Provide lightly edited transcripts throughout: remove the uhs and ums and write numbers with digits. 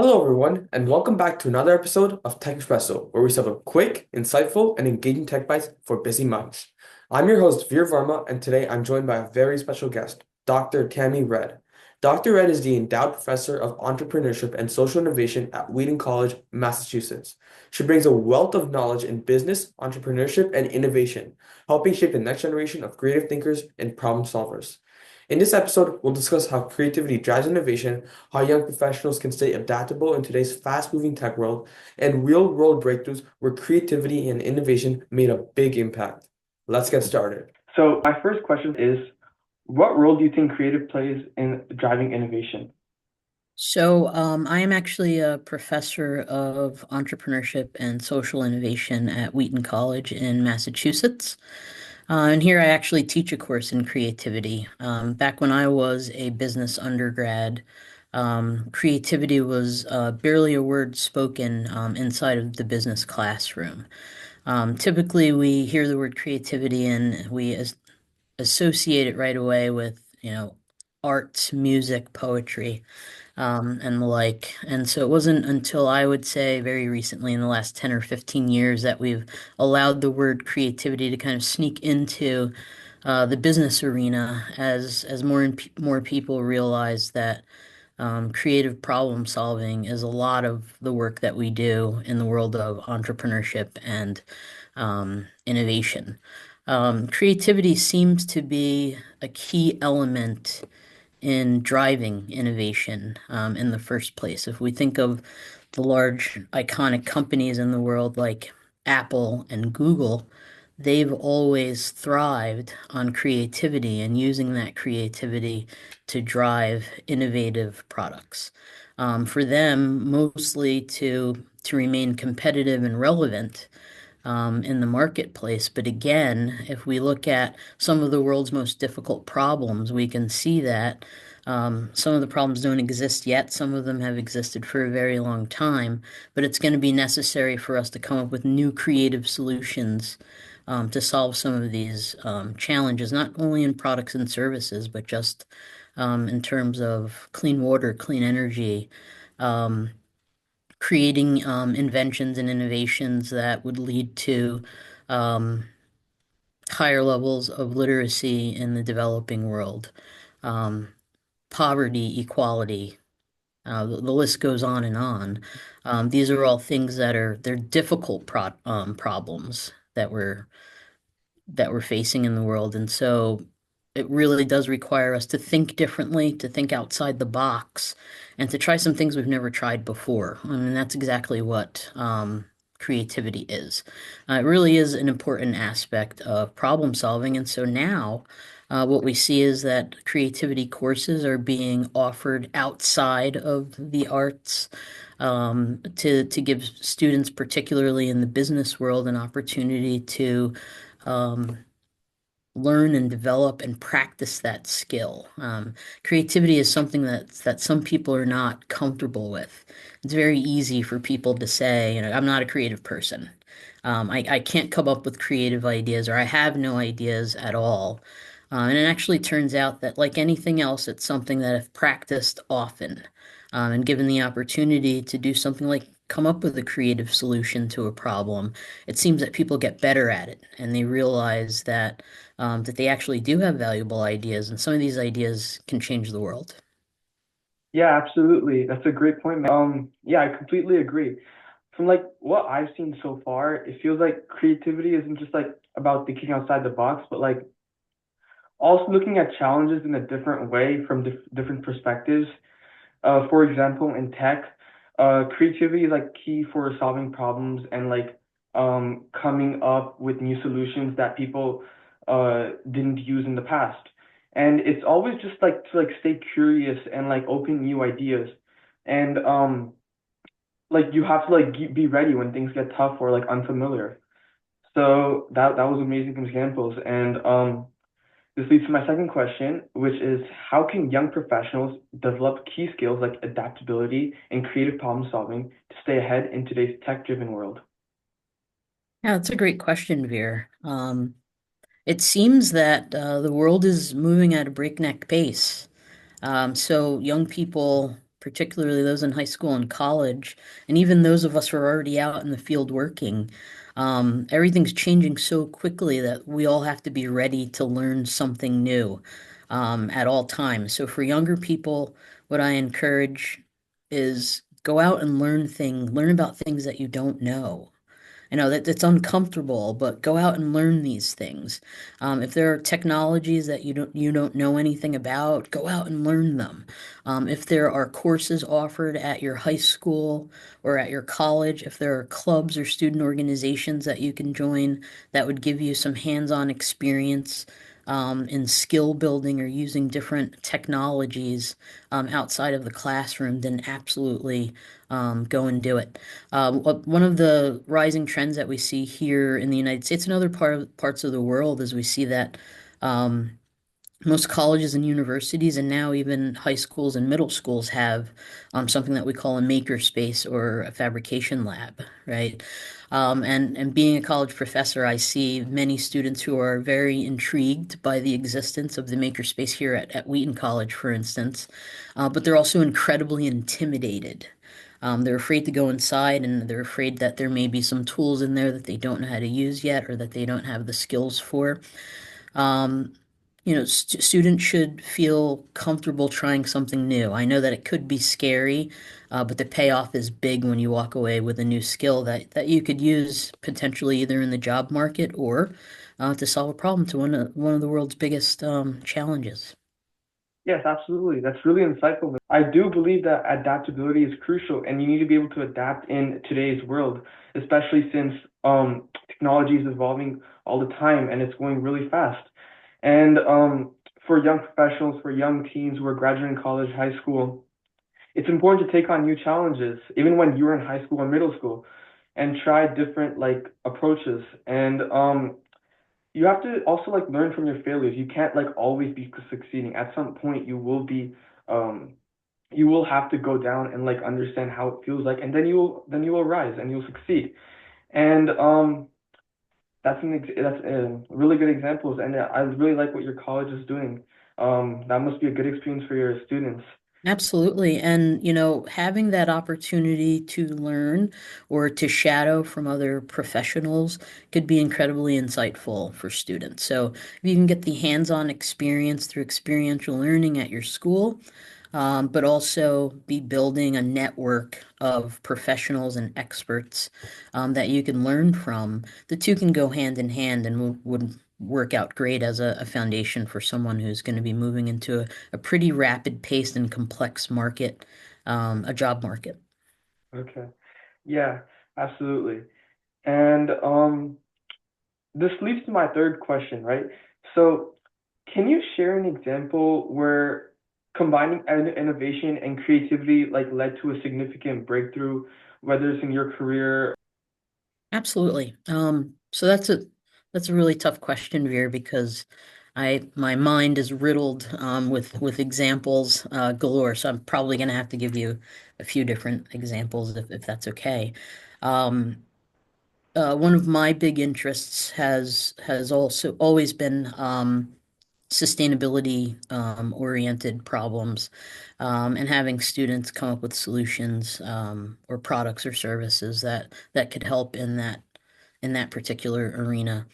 Hello, everyone, and welcome back to another episode of TekXpresso, where we serve up quick, insightful, and engaging tech bites for busy minds. I'm your host, Veer Varma, and today I'm joined by a very special guest, Dr. Tammi Redd. Dr. Redd is the Endowed Professor of Entrepreneurship and Social Innovation at Wheaton College, Massachusetts. She brings a wealth of knowledge in business, entrepreneurship, and innovation, helping shape the next generation of creative thinkers and problem solvers. In this episode, we'll discuss how creativity drives innovation, how young professionals can stay adaptable in today's fast-moving tech world, and real-world breakthroughs where creativity and innovation made a big impact. Let's get started. So my first question is, what role do you think creative plays in driving innovation? I am actually a professor of entrepreneurship and social innovation at Wheaton College in Massachusetts. And here I actually teach a course in creativity. Back when I was a business undergrad, creativity was barely a word spoken inside of the business classroom. Typically, we hear the word creativity and associate it right away with, arts, music, poetry and the like. And so it wasn't until I would say very recently, in the last 10 or 15 years, that we've allowed the word creativity to kind of sneak into the business arena as more people realize that creative problem solving is a lot of the work that we do in the world of entrepreneurship and innovation. Creativity seems to be a key element in driving innovation in the first place. If we think of the large iconic companies in the world like Apple and Google, they've always thrived on creativity and using that creativity to drive innovative products. For them, mostly to remain competitive and relevant in the marketplace. But again, if we look at some of the world's most difficult problems, we can see that some of the problems don't exist yet. Some of them have existed for a very long time, but it's going to be necessary for us to come up with new creative solutions to solve some of these challenges, not only in products and services, but just in terms of clean water, clean energy, um, creating inventions and innovations that would lead to um, higher levels of literacy in the developing world, um, poverty, equality. The list goes on and on. These are all things they're difficult problems that we're facing in the world. And so it really does require us to think differently, to think outside the box, and to try some things we've never tried before. I mean, that's exactly what creativity is. It really is an important aspect of problem solving. And so now, what we see is that creativity courses are being offered outside of the arts to give students, particularly in the business world, an opportunity to um, learn and develop and practice that skill. Creativity is something that some people are not comfortable with. It's very easy for people to say, I'm not a creative person. I can't come up with creative ideas, or I have no ideas at all. And it actually turns out that, like anything else, it's something that if practiced often, and given the opportunity to do something like come up with a creative solution to a problem, it seems that people get better at it and they realize that they actually do have valuable ideas, and some of these ideas can change the world. Yeah, absolutely. That's a great point, man. Yeah, I completely agree. From like what I've seen so far, it feels like creativity isn't just like about thinking outside the box, but like also looking at challenges in a different way from different perspectives. For example, in tech, creativity is like key for solving problems and like coming up with new solutions that people didn't use in the past. And it's always just like to like stay curious and like open new ideas. And like you have to like be ready when things get tough or like unfamiliar. So that was amazing examples. And this leads to my second question, which is how can young professionals develop key skills like adaptability and creative problem solving to stay ahead in today's tech-driven world? Yeah, that's a great question, Veer. It seems that the world is moving at a breakneck pace. So young people particularly those in high school and college, and even those of us who are already out in the field working, everything's changing so quickly that we all have to be ready to learn something new at all times. So for younger people, what I encourage is go out and learn about things that you don't know. I know that it's uncomfortable, but go out and learn these things. If there are technologies that you don't know anything about, go out and learn them. If there are courses offered at your high school or at your college, if there are clubs or student organizations that you can join that would give you some hands-on experience in skill building or using different technologies outside of the classroom, then absolutely go and do it. One of the rising trends that we see here in the United States and other parts of the world is we see that um, most colleges and universities, and now even high schools and middle schools, have something that we call a maker space or a fabrication lab, right? And being a college professor, I see many students who are very intrigued by the existence of the maker space here at Wheaton College, for instance, but they're also incredibly intimidated. They're afraid to go inside, and they're afraid that there may be some tools in there that they don't know how to use yet or that they don't have the skills for. Um, students should feel comfortable trying something new. I know that it could be scary, but the payoff is big when you walk away with a new skill that you could use potentially either in the job market or to solve a problem to one of the world's biggest challenges. Yes, absolutely. That's really insightful. I do believe that adaptability is crucial and you need to be able to adapt in today's world, especially since technology is evolving all the time and it's going really fast. And for young professionals, for young teens who are graduating college, high school, it's important to take on new challenges, even when you're in high school or middle school, and try different like approaches. And you have to also like learn from your failures. You can't like always be succeeding. At some point, um, you will have to go down and like understand how it feels like, and then you will rise and you'll succeed. And that's really good examples. And I really like what your college is doing. That must be a good experience for your students. Absolutely. And, having that opportunity to learn or to shadow from other professionals could be incredibly insightful for students. So if you can get the hands-on experience through experiential learning at your school, but also be building a network of professionals and experts that you can learn from. The two can go hand in hand and would work out great as a foundation for someone who's going to be moving into a pretty rapid paced and complex market, a job market. Okay. Yeah, absolutely. And this leads to my third question, right? So, can you share an example where combining innovation and creativity like led to a significant breakthrough, whether it's in your career? Absolutely. So that's a really tough question, Veer, because my mind is riddled with examples galore. So I'm probably going to have to give you a few different examples if that's okay. Um, one of my big interests has also always been sustainability oriented problems and having students come up with solutions or products or services that could help in that particular arena.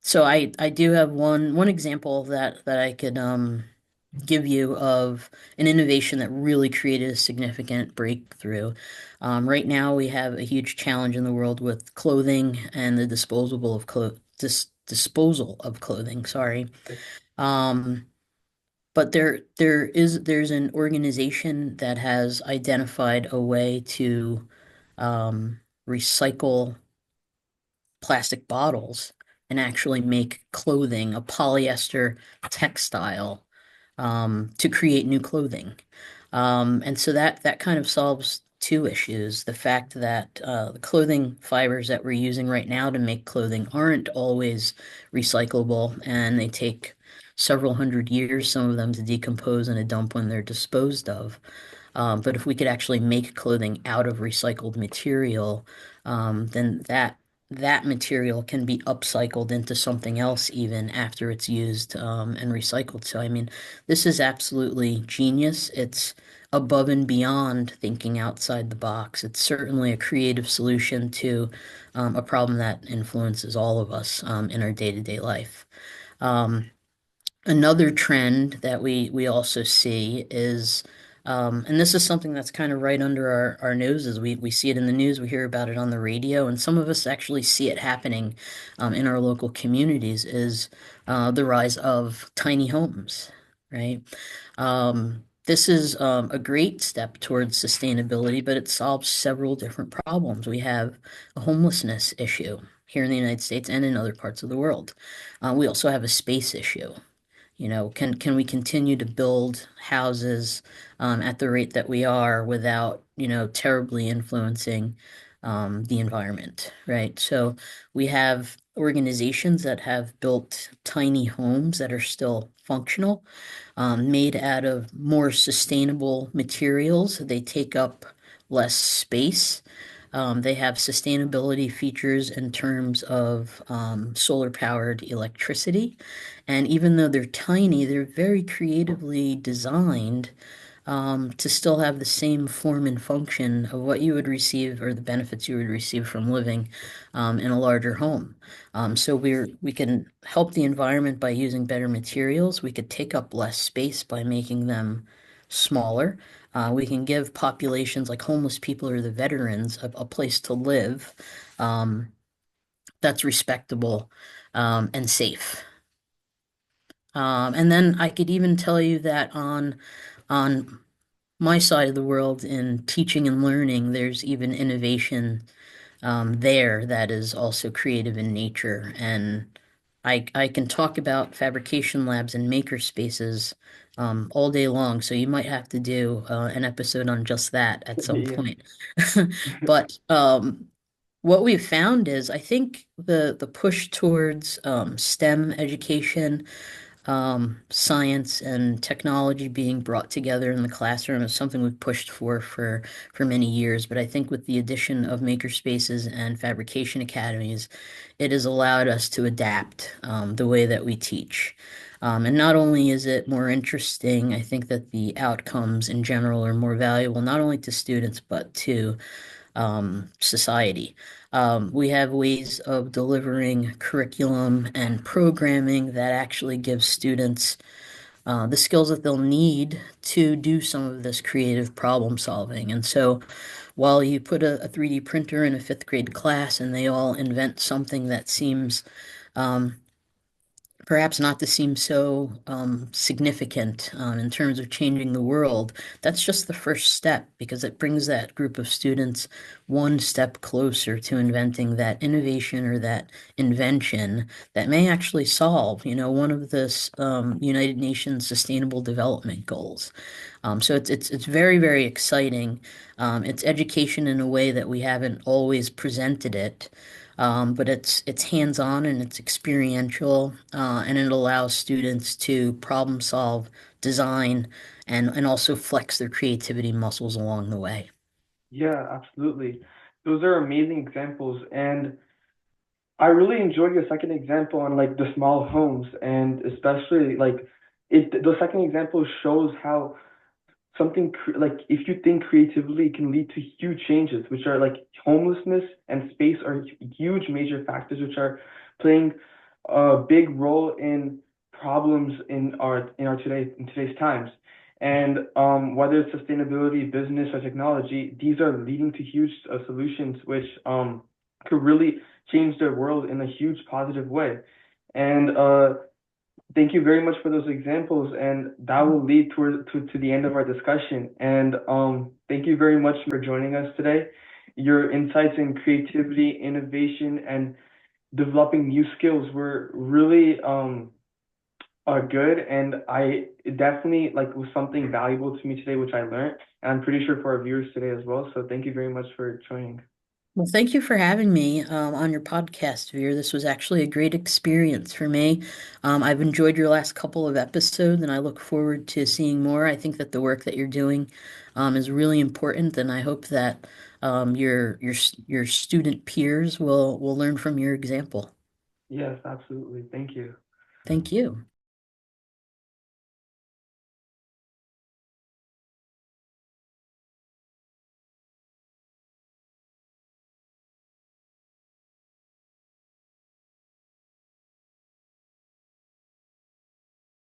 So I do have one example that I could give you of an innovation that really created a significant breakthrough. Right now, we have a huge challenge in the world with clothing and the disposal of clothing. Sorry. Um, but there's an organization that has identified a way to recycle plastic bottles and actually make clothing, a polyester textile, to create new clothing. And so that kind of solves two issues. The fact that the clothing fibers that we're using right now to make clothing aren't always recyclable, and they take several hundred years, some of them, to decompose in a dump when they're disposed of. But if we could actually make clothing out of recycled material, then that material can be upcycled into something else even after it's used and recycled. So, I mean, this is absolutely genius. It's above and beyond thinking outside the box. It's certainly a creative solution to a problem that influences all of us in our day-to-day life. Um, Another trend that we also see is, and this is something that's kind of right under our noses. We see it in the news, we hear about it on the radio, and some of us actually see it happening in our local communities, is the rise of tiny homes, right? This is a great step towards sustainability, but it solves several different problems. We have a homelessness issue here in the United States and in other parts of the world. We also have a space issue. Can we continue to build houses at the rate that we are without, terribly influencing the environment, right? So we have organizations that have built tiny homes that are still functional, made out of more sustainable materials. They take up less space. They have sustainability features in terms of solar powered electricity. And even though they're tiny, they're very creatively designed to still have the same form and function of what you would receive or the benefits you would receive from living in a larger home. So we can help the environment by using better materials. We could take up less space by making them smaller. We can give populations like homeless people or the veterans a place to live um, that's respectable and safe. And then I could even tell you that on my side of the world in teaching and learning, there's even innovation there that is also creative in nature. And I can talk about fabrication labs and maker spaces all day long. So you might have to do an episode on just that at some Yeah. point. But what we've found is I think the push towards STEM education, science and technology being brought together in the classroom is something we've pushed for many years. But I think with the addition of maker spaces and fabrication academies, it has allowed us to adapt the way that we teach. And not only is it more interesting, I think that the outcomes in general are more valuable, not only to students, but to society. We have ways of delivering curriculum and programming that actually gives students the skills that they'll need to do some of this creative problem solving. And so while you put a 3D printer in a fifth grade class and they all invent something that seems um, perhaps not to seem so significant in terms of changing the world, that's just the first step because it brings that group of students one step closer to inventing that innovation or that invention that may actually solve, one of the United Nations Sustainable Development Goals. So it's very, very exciting. It's education in a way that we haven't always presented it. But it's hands-on and it's experiential, and it allows students to problem solve, design, and also flex their creativity muscles along the way. Yeah, absolutely. Those are amazing examples, and I really enjoyed your second example on like the small homes, and especially like the second example shows how like if you think creatively can lead to huge changes, which are like homelessness and space are huge major factors which are playing a big role in problems in today's times. And whether it's sustainability, business, or technology, these are leading to huge solutions which could really change the world in a huge positive way. And thank you very much for those examples, and that will lead to the end of our discussion. And thank you very much for joining us today. Your insights in creativity, innovation, and developing new skills were really are good, and I it definitely like was something valuable to me today, which I learned, and I'm pretty sure for our viewers today as well. So thank you very much for joining. Well, thank you for having me on your podcast, Veer. This was actually a great experience for me. I've enjoyed your last couple of episodes, and I look forward to seeing more. I think that the work that you're doing is really important, and I hope that your student peers will learn from your example. Yes, absolutely. Thank you. Thank you.